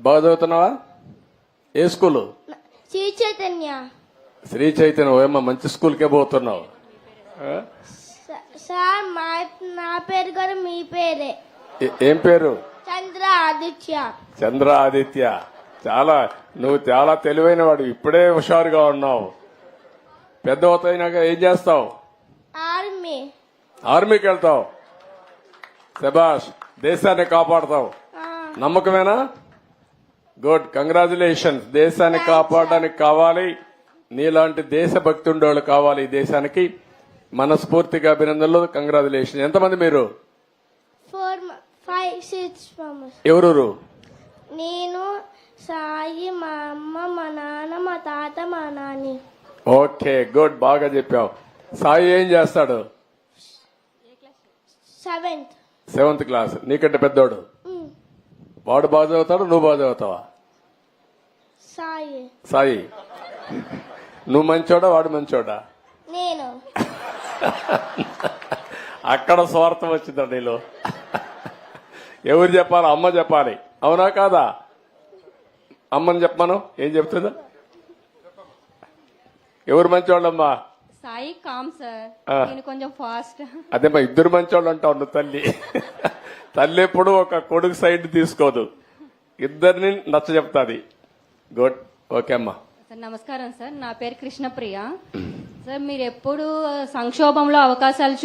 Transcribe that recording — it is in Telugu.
బాగా చదువుతున్నావా? ఏ స్కూలు? శ్రీ చైతన్య. శ్రీ చైతన్య. ఏమో మంచి స్కూల్కే పోతున్నావు. సార్ నా పేరు కూడా మీ పేరే. ఏం పేరు? చంద్ర ఆదిత్య. చంద్ర ఆదిత్య. నువ్వు చాలా తెలివైన వాడు, ఇప్పుడే హుషారుగా ఉన్నావు. పెద్ద అవుతాయినాక ఏం చేస్తావు? ఆర్మీ. ఆర్మీకి వెళ్తావు. శభాష్, దేశాన్ని కాపాడతావు. నమ్మకమేనా? Good, congratulations. దేశాన్ని కాపాడడానికి కావాలి, నీలాంటి దేశభక్తి ఉండేవాళ్ళు కావాలి ఈ దేశానికి. మనస్ఫూర్తిగా అభినందనలు, కంగ్రాచులేషన్. ఎంతమంది మీరు? 4, 5, 6 members. ఎవరు? నేను, సాయి, మా అమ్మ, మా నాన్న, మా తాత, మా నాని. ఓకే, గుడ్, బాగా చెప్పావు. సాయి ఏం చేస్తాడు? 7th class. నీకంటే పెద్దోడు. వాడు బాగా చదువుతాడు, నువ్వు బాగా చదువుతావా? సాయి, నువ్వు మంచోడా వాడు మంచోడా? నేను. అక్కడ స్వార్థం వచ్చిందా నీలో? ఎవరు చెప్పాలి? అమ్మ చెప్పాలి, అవునా కాదా? అమ్మని చెప్పమను. ఏం చెప్తుందా? ఎవరు మంచోళ్ళమ్మా? సాయి కామ్ సార్, నేను కొంచెం ఫాస్ట్. అదేమ్మా, ఇద్దరు మంచోళ్ళు అంటావు నువ్వు. తల్లి ఎప్పుడు ఒక కొడుకు సైడ్ తీసుకోదు, ఇద్దరిని నచ్చ చెప్తాది. గుడ్, ఓకే అమ్మా. సార్ నమస్కారం సార్, నా పేరు కృష్ణప్రియ. సార్ మీరు ఎప్పుడు సంక్షోభంలో అవకాశాలు